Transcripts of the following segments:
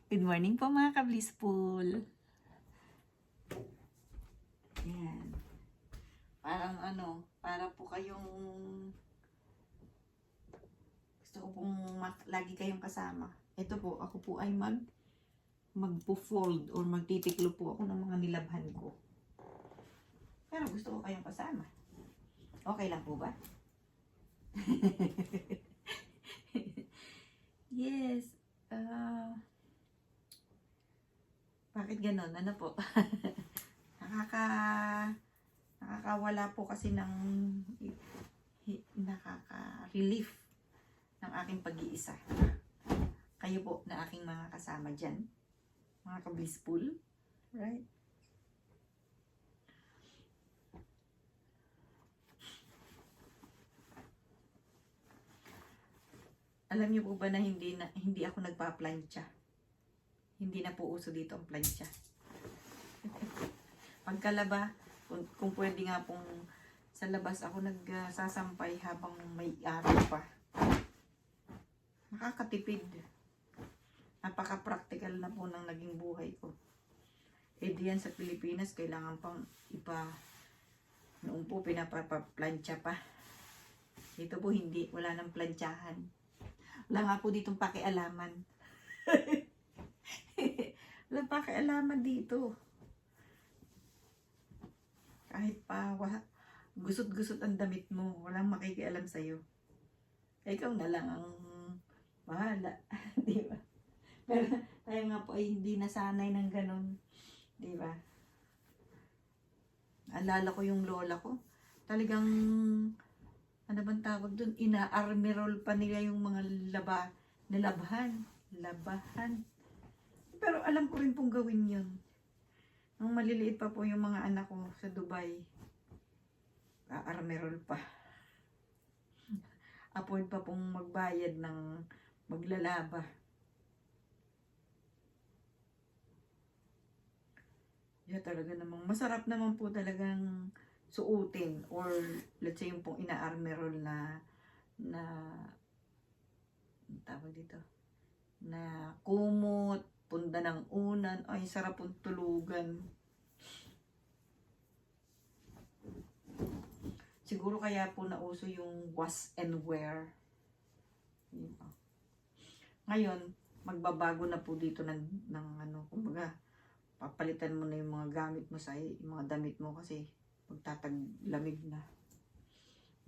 Good morning po mga ka-blissful. Yan. Parang para po kayong gusto ko pong lagi kayong kasama. Ito po, ako po ay magpo-fold or magtitiklo po ako ng mga nilabhan ko. Pero gusto ko kayong kasama. Okay lang po ba? Yes. Bakit ganon? Ano po? Nakakawala po kasi ng nakaka-relief ng aking pag-iisa. Kayo po na aking mga kasama dyan. Mga ka-blissful. Right? Alam niyo po ba na hindi ako nagpa-plancha? Hindi na po uso dito ang plancha. Pagkalaba, kung pwede nga pong sa labas ako nagsasampay habang may araw pa. Nakakatipid. Napaka-practical na po ng naging buhay ko. Eh diyan sa Pilipinas, kailangan pang noon po pinapaplancha pa. Dito po hindi, wala nang plantsahan. Wala nga po ditong pakialaman. Wala pakialaman dito. Kahit pa gusot-gusot ang damit mo, walang makikialam sa'yo. Ikaw na lang ang bahala. Di ba? Pero tayo nga po ay hindi nasanay ng ganun. Di ba? Alala ko yung lola ko. Talagang, ano bang tawag dun? Ina-armirol pa nila yung mga labahan. Pero alam ko rin pong gawin yun. Nung maliliit pa po yung mga anak ko sa Dubai, armerol pa. Afford pa pong magbayad ng maglalaba. Yeah, talaga namang masarap naman po talagang suotin or let's say yung pong ina-armerol na tawag dito, na kumot, punda ng unan, ay sarap pong tulugan. Siguro kaya po nauso yung wash and wear. Ngayon, magbabago na po dito ng kumbaga, papalitan mo na yung mga gamit mo yung mga damit mo kasi magtataglamig na.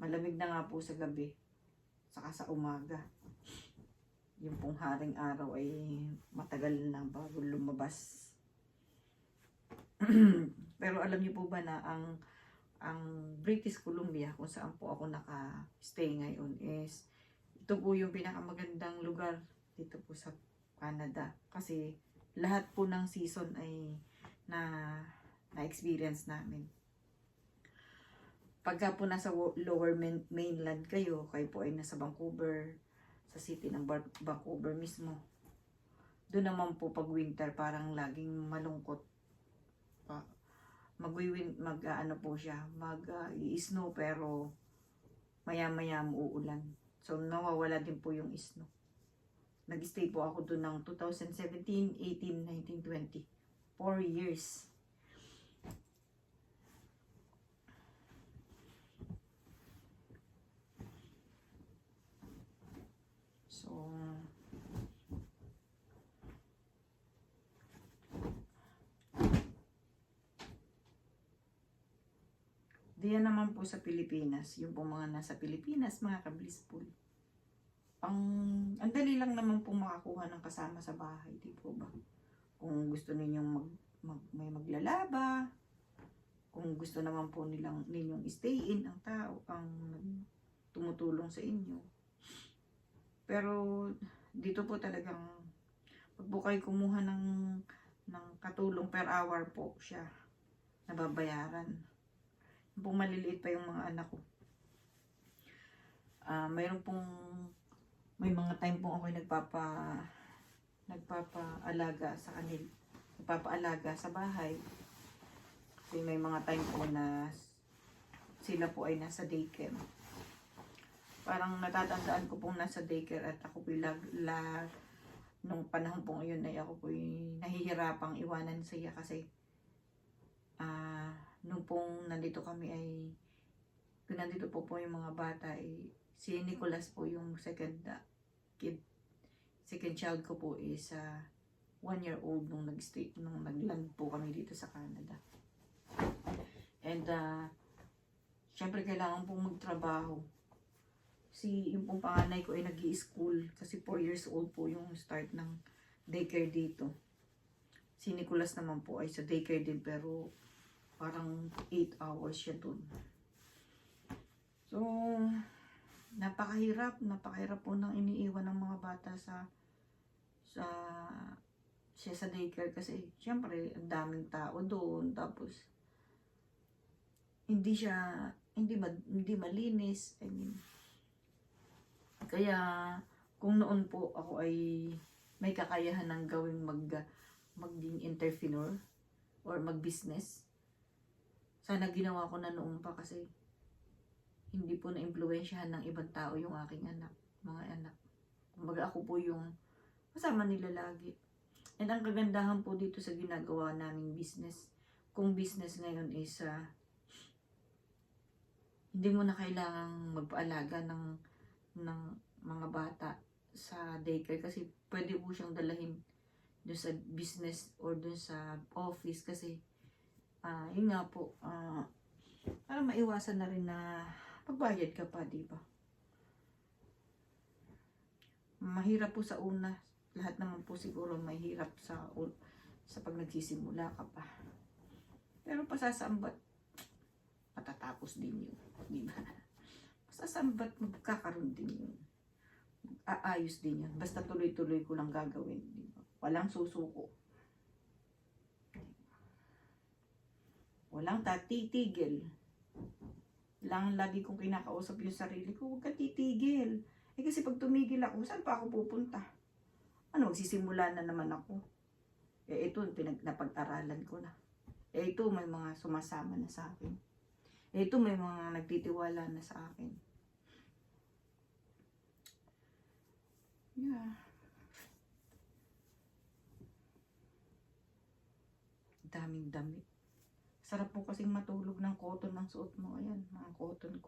Malamig na nga po sa gabi, saka sa umaga. Yung pong haring araw ay matagal na bago lumabas. Pero alam niyo po ba na ang British Columbia, kung saan po ako naka-stay ngayon, is ito po yung pinakamagandang lugar dito po sa Canada. Kasi lahat po ng season ay na-experience namin. Pagka po nasa lower mainland kayo po ay nasa Vancouver, sa city ng Vancouver mismo. Doon naman po pag winter parang laging malungkot. Po siya, i-snow pero maya-maya uulan. So nawawala din po yung snow. Nag-stay po ako doon ng 2017, 18, 19, 20. 4 years. So, diyan naman po sa Pilipinas, yung po mga nasa Pilipinas, mga ka-blissful. Ang dali lang naman po makakuha ng kasama sa bahay, di po ba? Kung gusto ninyong may maglalaba, kung gusto naman po ninyong stay-in ang tao, ang tumutulong sa inyo. Pero dito po talagang pag po kayo kumuha ng katulong per hour po siya nababayaran. Kung maliliit pa yung mga anak ko. May mga time po ako nagpapaalaga sa kanila. Nagpapaalaga sa bahay. Kasi may mga time po na sila po ay nasa daycare. Parang natatandaan ko pong nasa daycare at ako nung panahon po ngayon ay ako po nahihirapang iwanan siya kasi nung pong nandito kami ay kung nandito po yung mga bata ay si Nicholas po yung second kid, second child ko po is 1 year old nung nag-land po kami dito sa Canada. And syempre kailangan pong magtrabaho. Yung pong panganay ko ay nag-i-school kasi 4 years old po yung start ng daycare dito. Si Nicholas naman po ay sa daycare din pero parang 8 hours siya dun. So, napakahirap po nang iniiwan ng mga bata siya sa daycare kasi syempre ang daming tao doon, tapos hindi malinis. I mean, kaya kung noon po ako ay may kakayahan ng gawing maging entrepreneur or mag-business, sana ginawa ko na noon pa kasi hindi po na-impluwensyahan ng ibang tao yung aking mga anak. Kumbaga ako po yung kasama nila lagi. And ang kagandahan po dito sa ginagawa naming business, kung business ngayon is hindi mo na kailangang magpaalaga ng mga bata sa daycare kasi pwede po siyang dalahin doon sa business or doon sa office kasi yun nga po, para maiwasan na rin na pagbayad ka pa, di ba? Mahirap po sa una. Lahat naman po siguro mahirap sa pag nagsisimula ka pa. Pero pasasambat, matatapos din yun. Di ba? Pasasambat, magkakaroon din yun. Aayos din yun. Basta tuloy-tuloy ko lang gagawin. Di ba? Walang susuko. Walang titigil. Lang lagi kong kinakausap yung sarili ko, huwag ka titigil. Kasi pag tumigil ako, saan pa ako pupunta? Magsisimula na naman ako. Ito, napag-aralan ko na. Ito, may mga sumasama na sa akin. Ito, may mga nagtitiwala na sa akin. Yeah. Daming damit. Sarap po kasing matulog ng cotton ng suot mo. Ayan, mga cotton.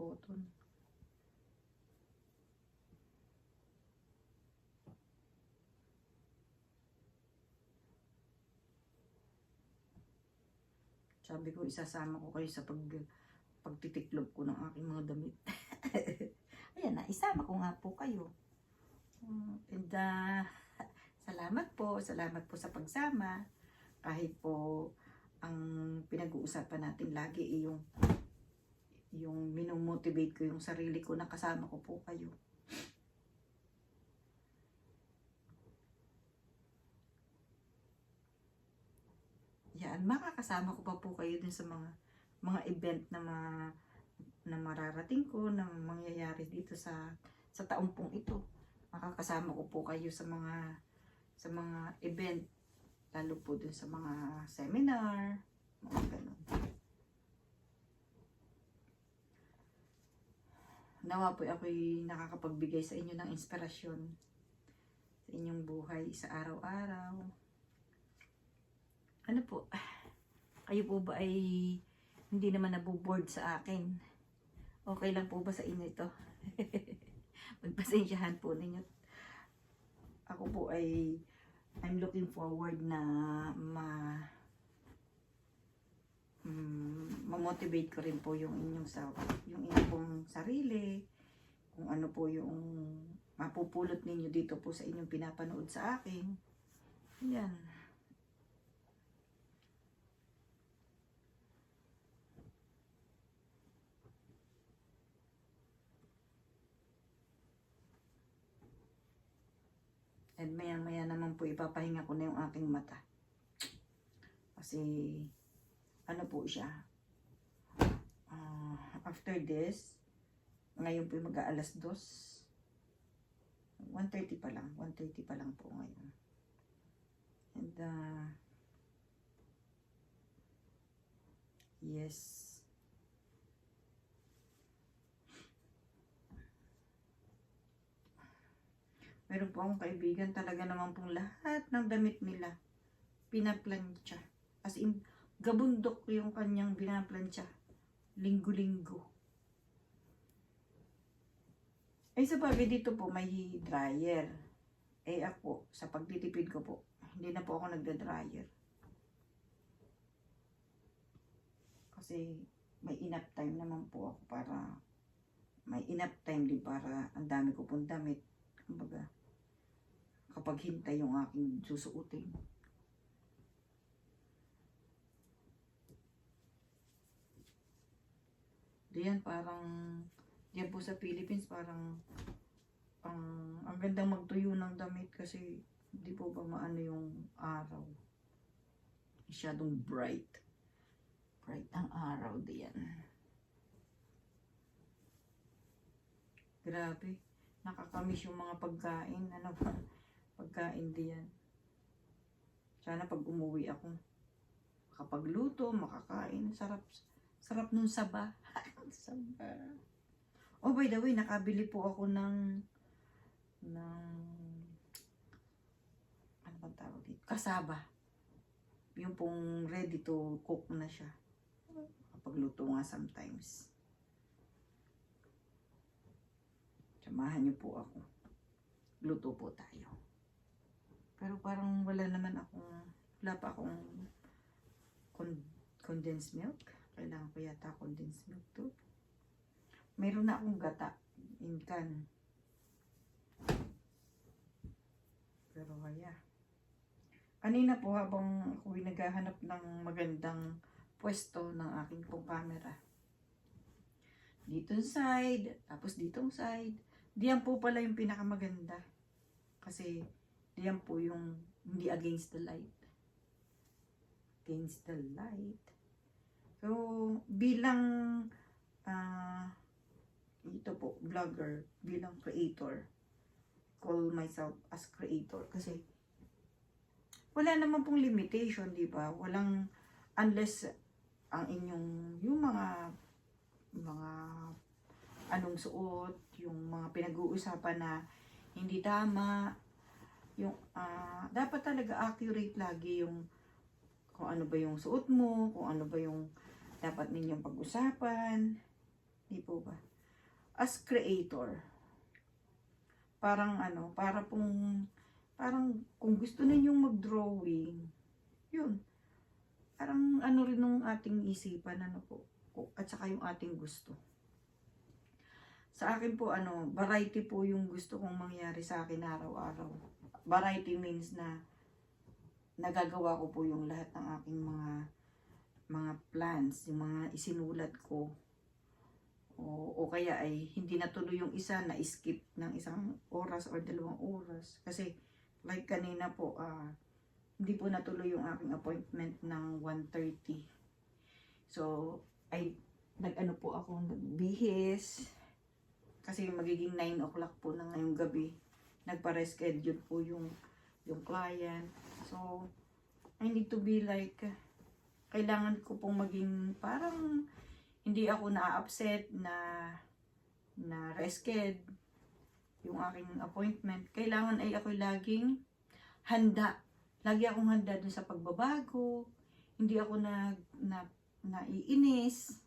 Sabi ko, isasama ko kayo sa pagtitiklob ko ng aking mga damit. Ayan na, isama ko nga po kayo. And salamat po sa pagsama. Kahit po ang pinag-uusapan natin lagi yung minomotivate ko yung sarili ko na kasama ko po kayo. Yan, makakasama ko pa po kayo din sa mga event na mararating ko, na mangyayari dito sa taong pong ito. Makakasama ko po kayo sa mga event, lalo po dun sa mga seminar, mga ganun. Nawa po ako'y nakakapagbigay sa inyo ng inspirasyon sa inyong buhay sa araw-araw. Ano po, kayo po ba ay hindi naman naboboard sa akin? Okay lang po ba sa inyo ito? Magpasensyahan po ninyo. Ako po I'm looking forward na ma-motivate ko rin po yung inyong pong sarili, kung ano po yung mapupulot ninyo dito po sa inyong pinapanood sa akin. Yan. And maya-maya naman po ipapahinga ko na yung aking mata. Kasi ano po siya. After this, ngayon po mag-aalas 2. 1:30 pa lang. 1:30 pa lang po ngayon. And yes. Meron po akong kaibigan, talaga naman pong lahat ng damit nila, pinaplantsa. As in, gabundok yung kanyang binaplantsa. Linggo-linggo. Ay sa bagay dito po, may dryer. Eh ako, sa pagtitipid ko po, hindi na po ako nagda-dryer. Kasi may enough time naman po ako para, may enough time din para ang dami ko pong damit. Kumbaga, kapag hintay yung aking susuotin. Diyan parang, diyan po sa Philippines parang, ang gandang magtuyo ng damit kasi hindi po ba maano yung araw. Masyadong bright. Bright ang araw diyan. Grabe. Nakakamiss yung mga pagkain. Ano ba? Pagkain diyan. Sana pag umuwi ako, makapagluto, makakain. Sarap. Sarap nung saba. Saba. Oh, by the way, nakabili po ako ng ano bang tawag dito? Kasaba. Yung pong ready to cook na siya. Kapag luto nga sometimes. Samahan niyo po ako. Luto po tayo. Pero parang wala pa akong condensed milk. Kailangan ko yata condensed milk to. Meron na akong gata in can. Pero kaya. Kanina po habang ako'y naghahanap ng magandang pwesto ng aking pong camera. Ditong side, tapos ditong side. Diyan po pala yung pinakamaganda. Kasi diyan po yung hindi against the light. Against the light. So, bilang ito po, vlogger, bilang creator, call myself as creator kasi wala naman pong limitation, di ba? Walang, unless ang inyong, yung mga anong suot, yung mga pinag-uusapan na hindi tama, yung, dapat talaga accurate lagi yung kung ano ba yung suot mo, kung ano ba yung dapat ninyong pag-usapan, di po ba? As creator, parang parang kung gusto ninyong mag-drawing, yun, parang ano rin ng ating isipan, at saka yung ating gusto. Sa akin po, variety po yung gusto kong mangyari sa akin araw-araw. Variety means na nagagawa ko po yung lahat ng aking mga plans, yung mga isinulat ko. O kaya ay hindi natuloy yung isa, na skip ng 1 oras or 2 oras. Kasi like kanina po, hindi po natuloy yung aking appointment ng 1:30. So, nag-ano po ako, nagbihis. Kasi magiging 9 o'clock po na ngayong gabi. Nagpa-reschedule po yung client. So, I need to be like, kailangan ko pong maging parang hindi ako na-upset na reschedule yung aking appointment. Kailangan ay ako laging handa. Lagi akong handa dun sa pagbabago. Hindi ako naiinis.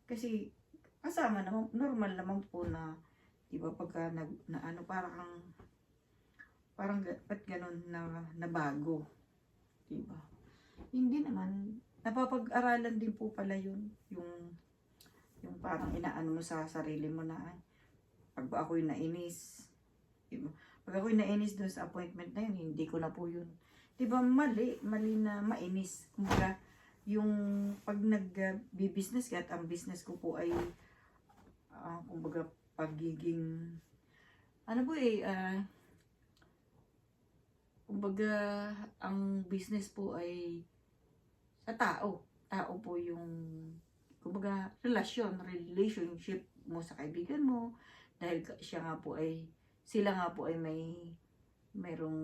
Kasi kasama naman, normal naman po na, di ba, pagka parang ba't ganun na bago. Di ba? Hindi naman. Napapag-aralan din po pala yun. Yung parang inaano mo sa sarili mo na, pag ba ako'y nainis, diba? Pag ako'y nainis dun sa appointment na yun, hindi ko na po yun. Diba, mali na mainis. Kumbaga, yung pag nag-business ka at ang business ko po ay, kumbaga, pagiging, kumbaga, ang business po ay sa tao. Tao po yung, kumbaga, relationship mo sa kaibigan mo. Dahil sila nga po ay mayroong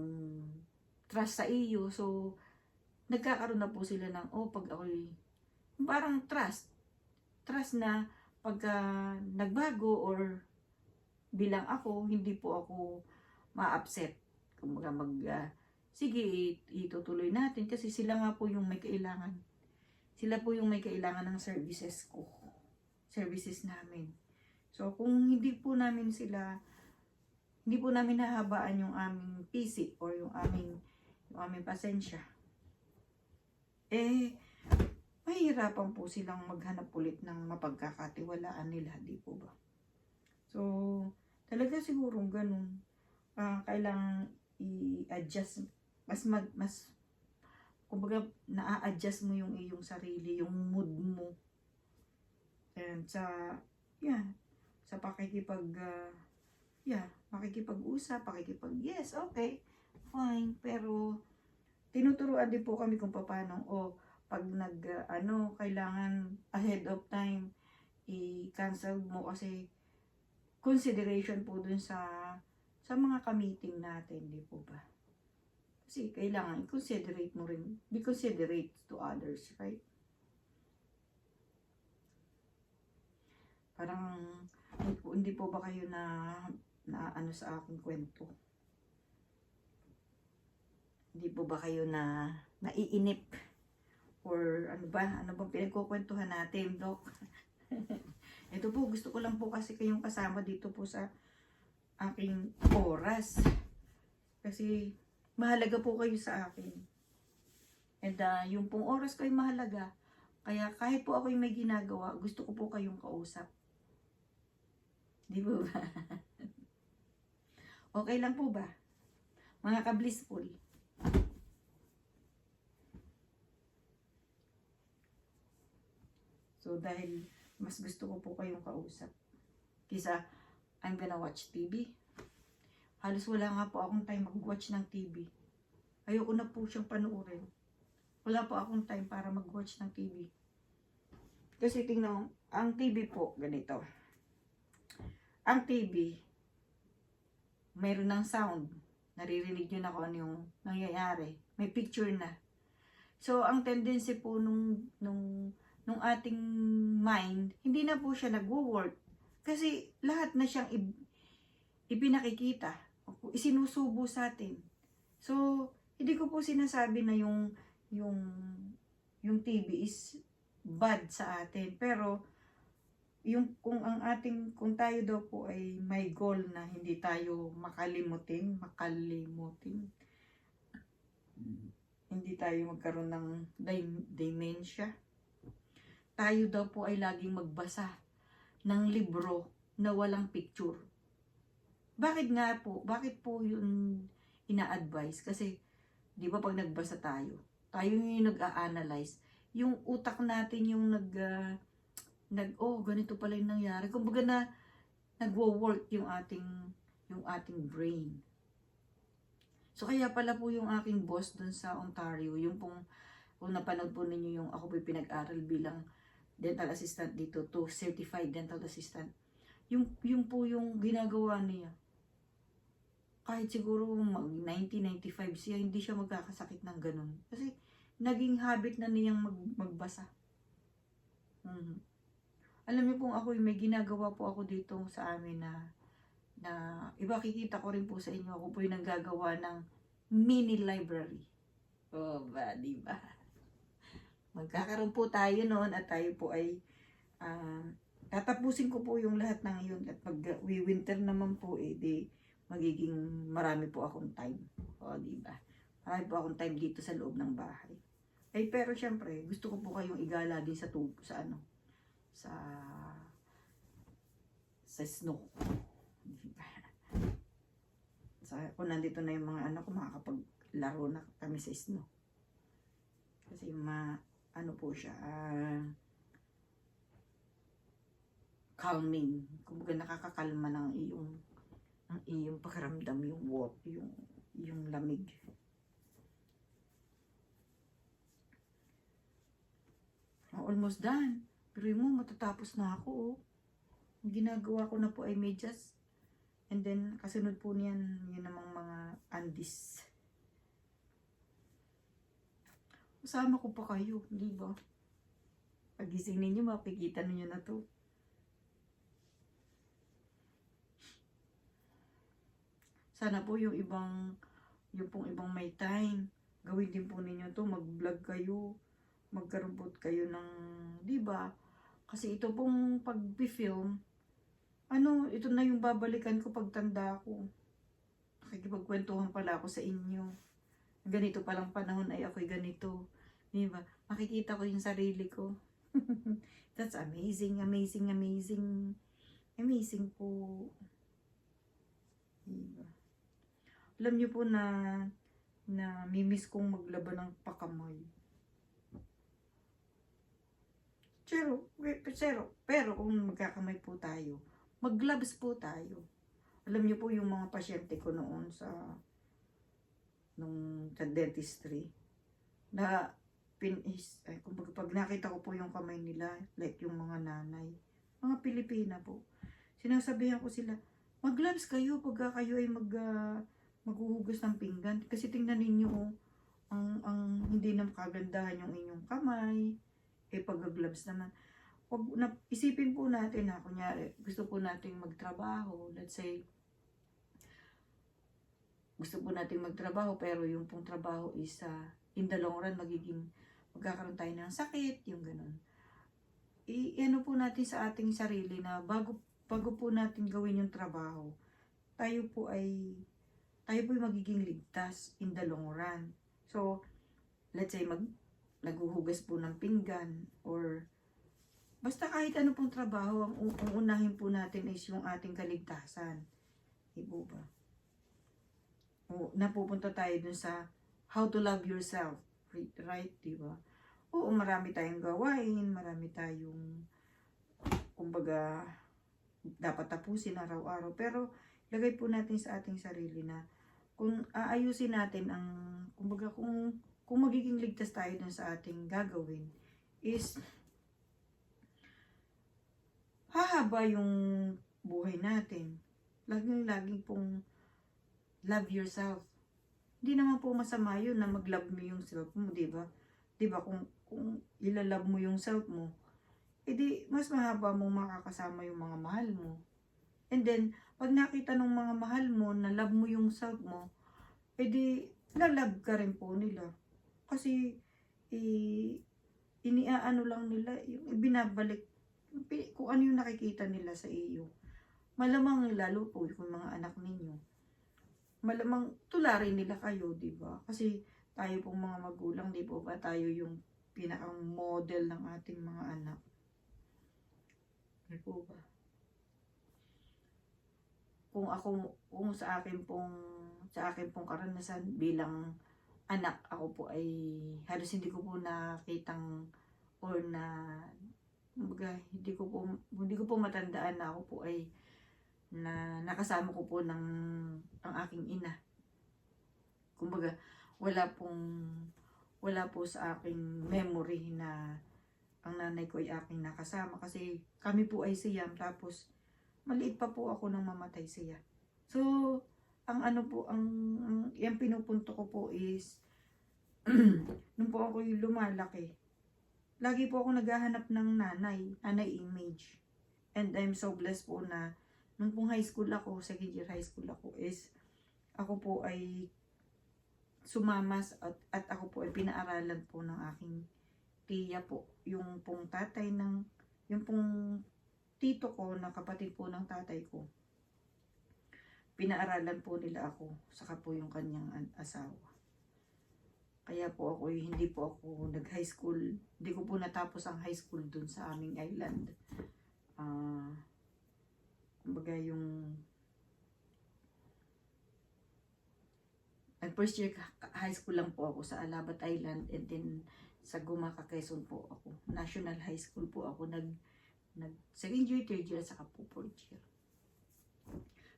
trust sa iyo. So, nagkakaroon na po sila ng, pag ako'y, parang trust. Trust na pagka nagbago or bilang ako, hindi po ako ma-upset. Kumbaga sige, itutuloy natin kasi sila nga po yung may kailangan. Sila po yung may kailangan ng services ko. Services namin. So, kung hindi po namin nahabaan yung aming PC or yung aming pasensya, mahihirapan po silang maghanap ulit ng mapagkakatiwalaan nila, di po ba? So, talaga sigurong ganun. Kailangang i-adjust, mas kumbaga, na-adjust mo yung iyong sarili, yung mood mo. And sa makikipag-usap, yes, okay, fine. Pero, tinuturuan din po kami kung paano, pag kailangan ahead of time, i-cancel mo kasi consideration po dun sa mga ka-meeting natin, di po ba? Kasi kailangan i-considerate mo rin, be considerate to others, right? Parang, hindi po ba kayo na sa aking kwento? Hindi po ba kayo naiinip? Or ano bang pinagkukwentuhan natin, Dok? Ito po, gusto ko lang po kasi kayong kasama dito po sa aking oras. Kasi, mahalaga po kayo sa akin. And yung pong oras ko ay mahalaga. Kaya kahit po ako yung may ginagawa, gusto ko po kayong kausap. Di ba? Okay lang po ba? Mga ka-blissful. So, dahil mas gusto ko po kayong kausap. Kisa, I'm gonna watch TV. Halos wala nga po akong time mag-watch ng TV. Ayoko na po siyang panoorin. Wala po akong time para mag-watch ng TV. Kasi tingnan, ang TV po, ganito. Ang TV, mayroon ng sound. Naririnig nyo na kung ano yung nangyayari. May picture na. So, ang tendency po nung ating mind, hindi na po siya nagwo-work. Kasi lahat na siyang ipinakikita. Isinusubo sa atin. So, hindi ko po sinasabi na yung TV is bad sa atin. Pero, kung tayo daw po ay may goal na hindi tayo makalimutin, hindi tayo magkaroon ng dementia, tayo daw po ay laging magbasa ng libro na walang picture. Bakit nga po? Bakit po yun ina-advise? Kasi, di ba pag nagbasa tayo yung nag-a-analyze, yung utak natin yung ganito pala yung nangyari. Kumbaga nagwo-work yung ating brain. So, kaya pala po yung aking boss dun sa Ontario, yung kung napanood po ninyo yung ako po'y pinag-aral bilang dental assistant dito to certified dental assistant. Yung po yung ginagawa niya. Kahit siguro 1995 siya, hindi siya magkakasakit ng ganun. Kasi naging habit na niyang magbasa. Alam niyo pong ako, may ginagawa po ako dito sa amin na iba kikita ko rin po sa inyo. Ako po yung naggagawa ng mini library. Diba? Magkakaroon po tayo noon at tayo po ay tatapusin ko po yung lahat ng yun. At pag winter naman po, di magiging marami po akong time. Diba? Marami po akong time dito sa loob ng bahay. Pero syempre, gusto ko po kayong igala din sa snow. Diba? Kung nandito na yung mga anak ko, makakapaglaro na kami sa snow. Kasi po siya, calming. Kumbaga nakakakalma ng iyong pakiramdam, yung lamig. Almost done. Pero matatapos na ako. Ang ginagawa ko na po ay medyas. And then, kasunod po niyan, yun namang mga undies. Kasama ko pa kayo, di ba? Pagising ninyo, makikita ninyo na to. Sana po yung pong ibang may time, gawin din po ninyo to, mag-vlog kayo, magkaroon po kayo ng, di ba? Kasi ito pong pag-film, ito na yung babalikan ko pagtanda ko. Nakikipagkwentuhan pala ako sa inyo. Ganito palang panahon ay ako'y ganito. Di ba? Makikita ko yung sarili ko. That's amazing, amazing, amazing. Amazing po. Diba? Alam niyo po na mimiss kong maglaban ng pakamay. Pero kung magkakamay po tayo, mag-gloves po tayo. Alam niyo po yung mga pasyente ko noon sa dentistry na kumbaga pag nakita ko po yung kamay nila, like yung mga nanay, mga Pilipina po, sinasabihan ko sila, mag-gloves kayo pagka kayo ay maghuhugas ng pinggan. Kasi tingnan ninyo, ang hindi na kagandahan yung inyong kamay, pag-gloves naman. Isipin po natin na, kunyari, gusto po nating magtrabaho, let's say, gusto po nating magtrabaho, pero yung pong trabaho is, in the long run, magkakaroon tayo ng sakit, yung ganun. Ano po natin sa ating sarili na bago po natin gawin yung trabaho, tayo po ay magiging ligtas in the long run. So, let's say, naghuhugas po ng pinggan, or basta kahit ano pong trabaho, ang uunahin po natin is yung ating kaligtasan. Ibo ba? Napupunta tayo dun sa how to love yourself. Right? Diba? Oo, marami tayong gawain, marami tayong, kumbaga, dapat tapusin araw-araw. Pero, lagay po natin sa ating sarili na, kung aayusin natin kumbaga, kung magiging ligtas tayo dun sa ating gagawin, is, hahaba yung buhay natin. Laging pong love yourself. Hindi naman po masama yun na mag-love mo yung self mo, di ba? Di ba kung ilalove mo yung self mo, edi mas mahaba mong makakasama yung mga mahal mo. And then, pag nakita ng mga mahal mo na love mo yung self mo, edi lalove ka rin po nila. Kasi, iniaano lang nila, yung ibinabalik, kung ano yung nakikita nila sa iyo. Malamang lalo po yung mga anak ninyo, malamang tularin nila kayo, di ba? Kasi tayo pong mga magulang, di po ba, tayo yung pinakang model ng ating mga anak. Di po ba? Kung sa akin pong karanasan bilang anak, ako po ay halos hindi ko po nakitang or hindi ko po matandaan na ako po ay nakasama ko po ang aking ina. Kumbaga, wala po sa aking memory na ang nanay ko ay aking nakasama, kasi kami po ay siyam, tapos maliit pa po ako nang mamatay siya. So, yung pinupunto ko po is nung po ako yung lumalaki, lagi po ako naghahanap ng nanay image. And I'm so blessed po na nung pong high school ako, second year high school ako, is ako po ay sumamas at ako po ay pinaaralan po ng aking tiya po. Yung pong yung pong tito ko na kapatid po ng tatay ko. Pinaaralan po nila ako, saka po yung kanyang asawa. Kaya po hindi po ako nag-high school. Hindi ko po natapos ang high school dun sa aming island. Kumbaga first year high school lang po ako sa Alabat Island, and then sa Gumaca, Quezon po ako. National High School po ako. Second year, third year, saka po fourth year.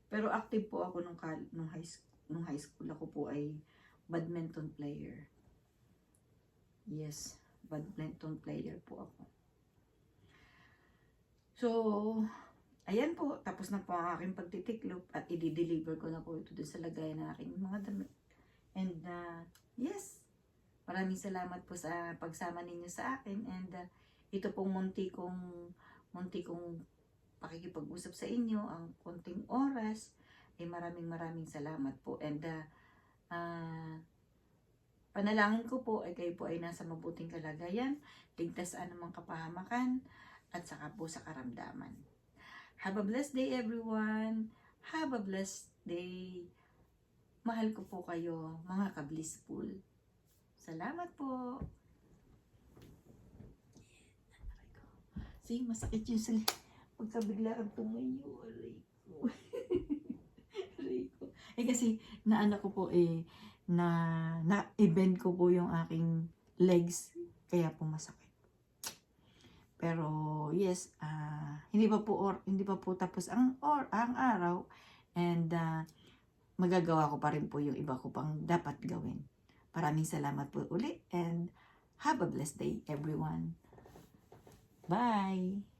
Pero active po ako nung high school. Ako po ay badminton player. Yes, badminton player po ako. So, ayan po, tapos na po ang aking pagtitiklop at i-deliver ko na po ito dun sa lagayan ng aking mga damit. And yes, maraming salamat po sa pagsama ninyo sa akin, and ito pong munti kong pakikipag-usap sa inyo, ang konting oras maraming salamat po. And panalangin ko po ay kayo po ay nasa mabuting kalagayan, ligtas sa anumang kapahamakan, at saka po sa karamdaman. Have a blessed day, everyone. Have a blessed day. Mahal ko po kayo, mga ka-blissful. Salamat po. See, masakit yung pagkabigla ang tumayo. Aray ko. Aray ko. Kasi naanak ko po na-bend ko po yung aking legs, kaya po masakit. Pero yes, hindi pa po tapos ang araw, and magagawa ko pa rin po yung iba ko pang dapat gawin. Maraming salamat po uli, and have a blessed day, everyone. Bye!